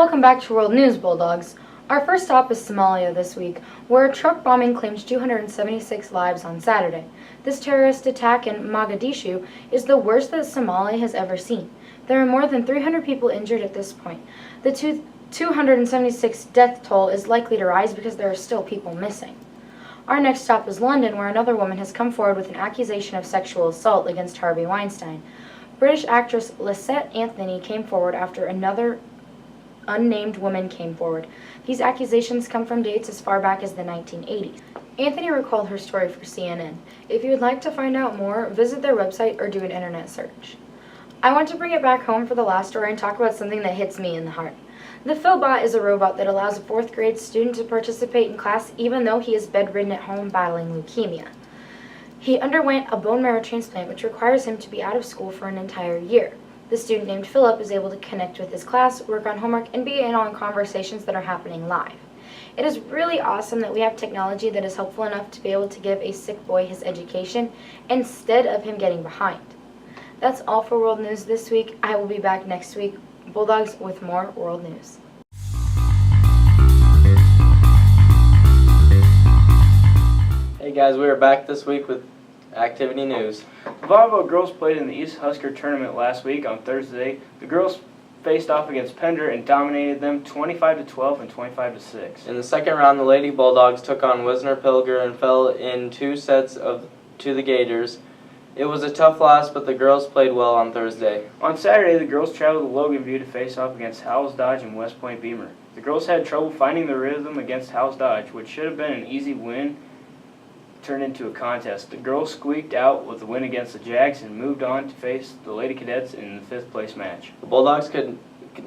Welcome back to World News, Bulldogs. Our first stop is Somalia this week, where a truck bombing claims 276 lives on Saturday. This terrorist attack in Mogadishu is the worst that Somalia has ever seen. There are more than 300 people injured at this point. The 276 death toll is likely to rise because there are still people missing. Our next stop is London, where another woman has come forward with an accusation of sexual assault against Harvey Weinstein. British actress Lisette Anthony came forward after another unnamed woman came forward. These accusations come from dates as far back as the 1980s. Anthony recalled her story for CNN. If you would like to find out more, visit their website or do an internet search. I want to bring it back home for the last story and talk about something that hits me in the heart. The Philbot is a robot that allows a 4th grade student to participate in class even though he is bedridden at home battling leukemia. He underwent a bone marrow transplant, which requires him to be out of school for an entire year. The student named Philip is able to connect with his class, work on homework, and be in on conversations that are happening live. It is really awesome that we have technology that is helpful enough to be able to give a sick boy his education instead of him getting behind. That's all for World News this week. I will be back next week, Bulldogs, with more World News. Hey guys, we are back this week with activity news. The volleyball girls played in the East Husker tournament last week on Thursday. The girls faced off against Pender and dominated them 25-12 and 25-6. In the second round, the Lady Bulldogs took on Wisner Pilger and fell in 2 sets to the Gators. It was a tough loss, but the girls played well on Thursday. On Saturday, the girls traveled to Logan View to face off against Howells Dodge and West Point Beamer. The girls had trouble finding the rhythm against Howells Dodge, which should have been an easy win, turned into a contest. The girls squeaked out with the win against the Jags and moved on to face the Lady Cadets in the 5th place match. The Bulldogs could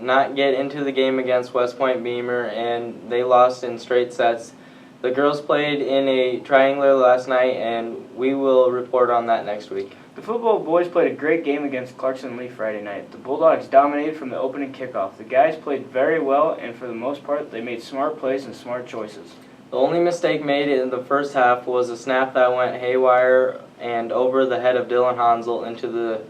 not get into the game against West Point Beamer, and they lost in straight sets. The girls played in a triangular last night, and we will report on that next week. The football boys played a great game against Clarkson Lee Friday night. The Bulldogs dominated from the opening kickoff. The guys played very well, and for the most part, they made smart plays and smart choices. The only mistake made in the first half was a snap that went haywire and over the head of Dylan Hansel into the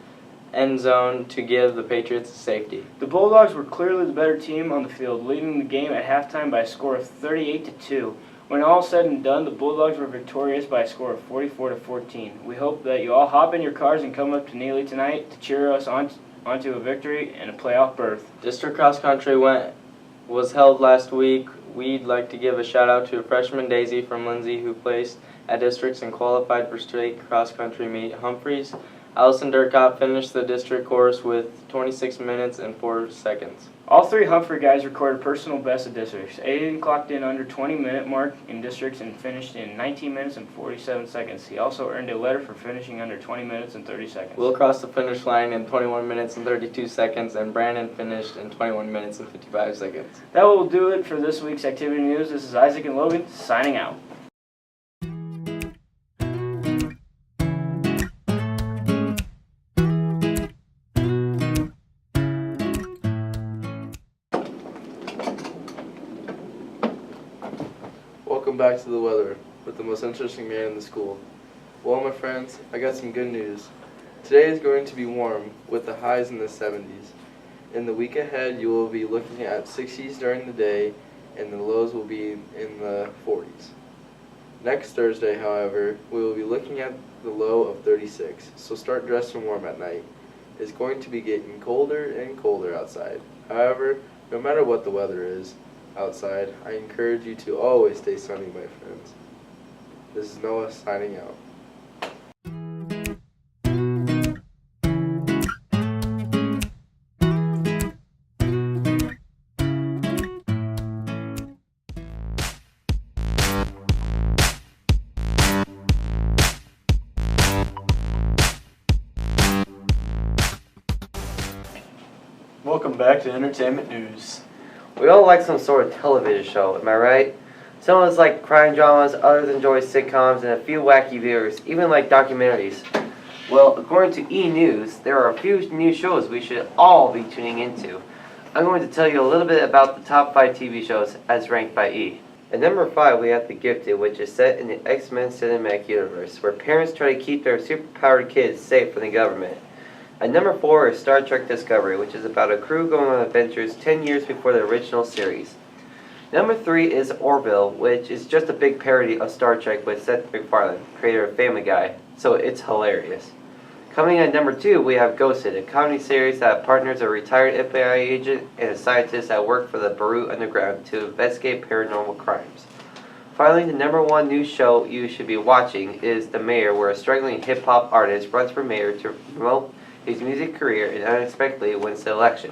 end zone to give the Patriots a safety. The Bulldogs were clearly the better team on the field, leading the game at halftime by a score of 38-2. When all said and done, the Bulldogs were victorious by a score of 44-14. We hope that you all hop in your cars and come up to Neely tonight to cheer us onto a victory and a playoff berth. District cross country was held last week. We'd like to give a shout out to freshman Daisy from Lindsay, who placed at districts and qualified for state cross country meet. Humphreys. Allison Durkop finished the district course with 26 minutes and 4 seconds. All 3 Humphrey guys recorded personal best at districts. Aiden clocked in under 20-minute mark in districts and finished in 19 minutes and 47 seconds. He also earned a letter for finishing under 20 minutes and 30 seconds. Will crossed the finish line in 21 minutes and 32 seconds, and Brandon finished in 21 minutes and 55 seconds. That will do it for this week's activity news. This is Isaac and Logan signing out. Welcome back to the weather with the most interesting man in the school. Well, my friends, I got some good news. Today is going to be warm with the highs in the 70s. In the week ahead, you will be looking at 60s during the day, and the lows will be in the 40s. Next Thursday, however, we will be looking at the low of 36, so start dressing warm at night. It's going to be getting colder and colder outside. However, no matter what the weather is outside, I encourage you to always stay sunny, my friends. This is Noah signing out. Welcome back to Entertainment News. We all like some sort of television show, am I right? Some of us like crime dramas, others enjoy sitcoms, and a few wacky viewers even like documentaries. Well, according to E! News, there are a few new shows we should all be tuning into. I'm going to tell you a little bit about the top 5 TV shows as ranked by E! At number 5, we have The Gifted, which is set in the X-Men cinematic universe, where parents try to keep their superpowered kids safe from the government. At number 4 is Star Trek Discovery, which is about a crew going on adventures 10 years before the original series. Number 3 is Orville, which is just a big parody of Star Trek with Seth MacFarlane, creator of Family Guy, so it's hilarious. Coming at number 2, we have Ghosted, a comedy series that partners a retired FBI agent and a scientist that work for the Baru Underground to investigate paranormal crimes. Finally, the number 1 news show you should be watching is The Mayor, where a struggling hip-hop artist runs for mayor to promote his music career and unexpectedly wins the election.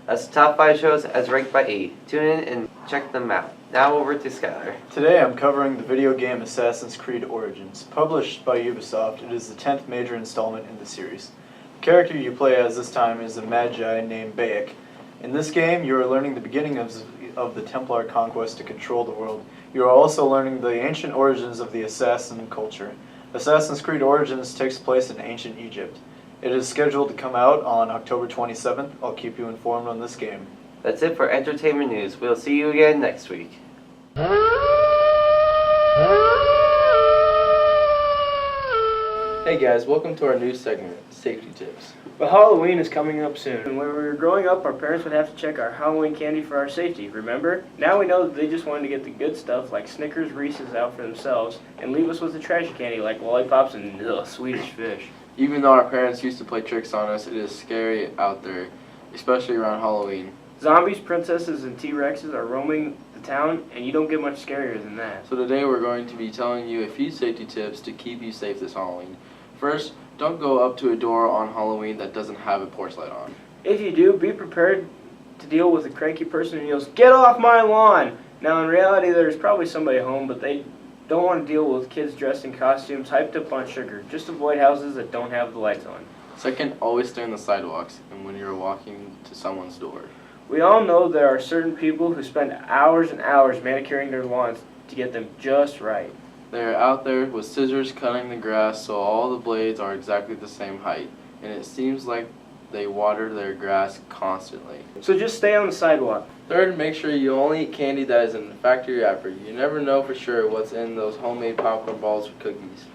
That's the top 5 shows as ranked by E. Tune in and check them out. Now over to Skylar. Today I'm covering the video game Assassin's Creed Origins. Published by Ubisoft, it is the 10th major installment in the series. The character you play as this time is a magi named Bayek. In this game, you are learning the beginning of the Templar conquest to control the world. You are also learning the ancient origins of the assassin culture. Assassin's Creed Origins takes place in ancient Egypt. It is scheduled to come out on October 27th. I'll keep you informed on this game. That's it for entertainment news. We'll see you again next week. Hey guys, welcome to our new segment, Safety Tips. But Halloween is coming up soon. And when we were growing up, our parents would have to check our Halloween candy for our safety, remember? Now we know that they just wanted to get the good stuff like Snickers, Reese's out for themselves and leave us with the trashy candy like lollipops and Swedish fish. Even though our parents used to play tricks on us, it is scary out there, especially around Halloween. Zombies, princesses, and T-Rexes are roaming the town, and you don't get much scarier than that. So today we're going to be telling you a few safety tips to keep you safe this Halloween. First, don't go up to a door on Halloween that doesn't have a porch light on. If you do, be prepared to deal with a cranky person who yells, "Get off my lawn!" Now in reality there's probably somebody home, but they don't want to deal with kids dressed in costumes hyped up on sugar. Just avoid houses that don't have the lights on. Second, always stay on the sidewalks and when you're walking to someone's door. We all know there are certain people who spend hours and hours manicuring their lawns to get them just right. They're out there with scissors cutting the grass so all the blades are exactly the same height, and it seems like they water their grass constantly. So just stay on the sidewalk. Third, make sure you only eat candy that is in the factory wrapper. You never know for sure what's in those homemade popcorn balls or cookies.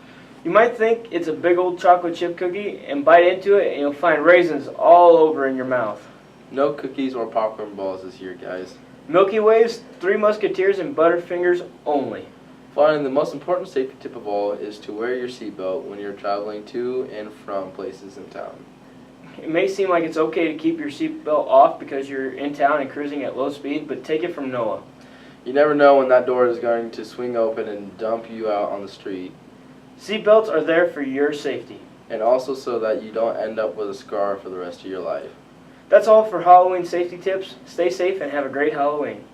You might think it's a big old chocolate chip cookie and bite into it and you'll find raisins all over in your mouth. No cookies or popcorn balls this year, guys. Milky Ways, Three Musketeers, and Butterfingers only. Finally, the most important safety tip of all is to wear your seatbelt when you're traveling to and from places in town. It may seem like it's okay to keep your seatbelt off because you're in town and cruising at low speed, but take it from Noah. You never know when that door is going to swing open and dump you out on the street. Seatbelts are there for your safety. And also so that you don't end up with a scar for the rest of your life. That's all for Halloween safety tips. Stay safe and have a great Halloween.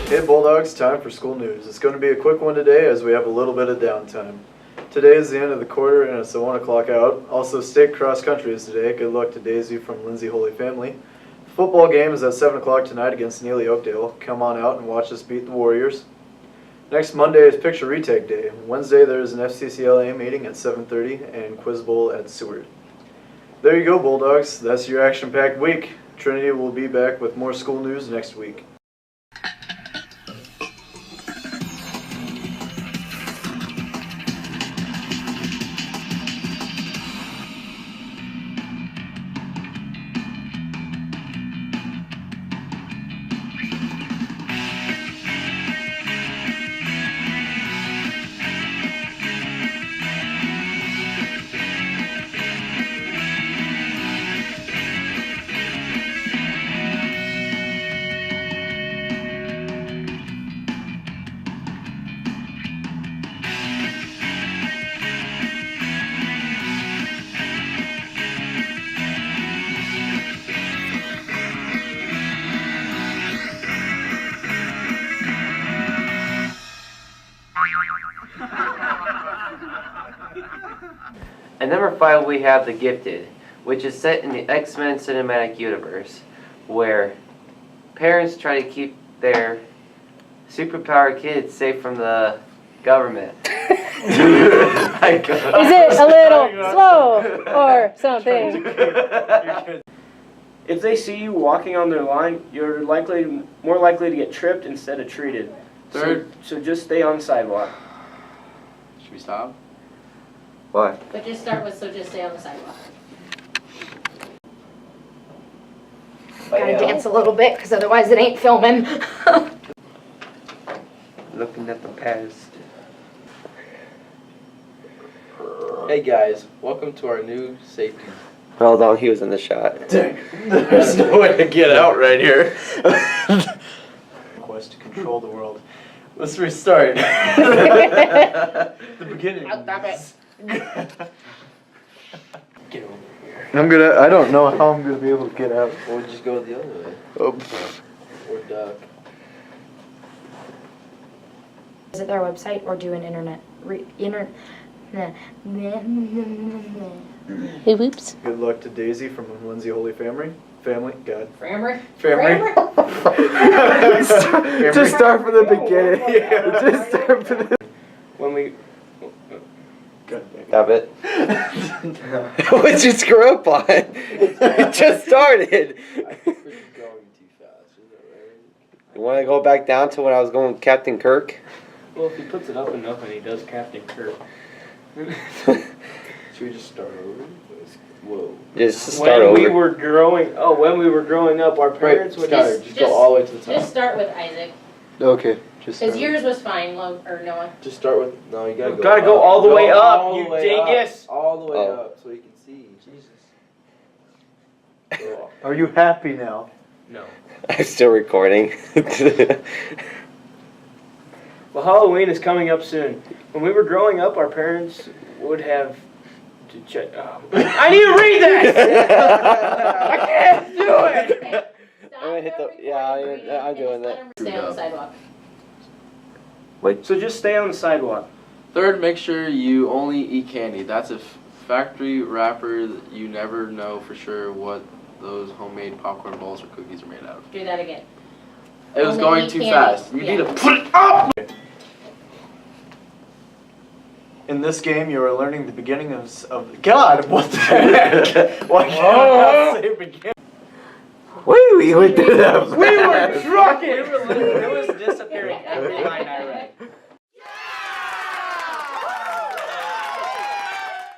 Hey Bulldogs, time for school news. It's going to be a quick one today as we have a little bit of downtime. Today is the end of the quarter and it's a 1 o'clock out. Also, state cross country is today. Good luck to Daisy from Lindsay Holy Family. The football game is at 7 o'clock tonight against Neely Oakdale. Come on out and watch us beat the Warriors. Next Monday is Picture Retake Day. Wednesday there is an FCCLA meeting at 7:30 and Quiz Bowl at Seward. There you go, Bulldogs. That's your action-packed week. Trinity will be back with more school news next week. At number 5 we have The Gifted, which is set in the X-Men cinematic universe, where parents try to keep their superpowered kids safe from the government. Is it a little slow or something? If they see you walking on their line, you're more likely to get tripped instead of treated. Third, So just stay on the sidewalk. Should we stop? Why? But just start with, so just stay on the sidewalk. Gotta dance a little bit, because otherwise it ain't filming. Looking at the past. Hey guys, welcome to our new safety. Hold on, he was in the shot. There's no way to get out right here. Quest to control the world. Let's restart. The beginning. Stop it. Get over here. I don't know how I'm gonna be able to get out. Or just go the other way. Oh. Or duck. Visit their website or do an Hey, whoops. Good luck to Daisy from the Lindsay Holy Family. God. Framer? Family. Just start from the beginning. Yeah. Just start from the. When we Stop it. What'd you screw up on? It just started. I think we're just going too fast, is that right? You want to go back down to when I was going with Captain Kirk? well, if he puts it up enough and he does Captain Kirk. Should we just start over? Whoa. Just start When over. we were growing up, our parents would Skyler, just go all the way to the top. Just start with Isaac. Okay. Just. Because yours was fine, or Noah. Just start with, no, you gotta You go gotta up. go all the way up, all you the way dingus. up, all the way Oh. up, so you can see. Jesus. Go Are you happy now? No. I'm still recording. Well, Halloween is coming up soon. When we were growing up, our parents would have to check. Oh. I need to read this! I can't do it! Okay. Stop I'm gonna hit the- recording, yeah, read I'm it, and doing just that. let him Stay on the sidewalk. So just stay on the sidewalk. Third, make sure you only eat candy. That's a factory wrapper. You never know for sure what those homemade popcorn balls or cookies are made out of. Do that again. It was Only going eat too candy. fast. You Yeah. need to put it up! In this game, you are learning the beginning of God. What the heck? Why can't I say begin? Woo! You went through that. We were trucking!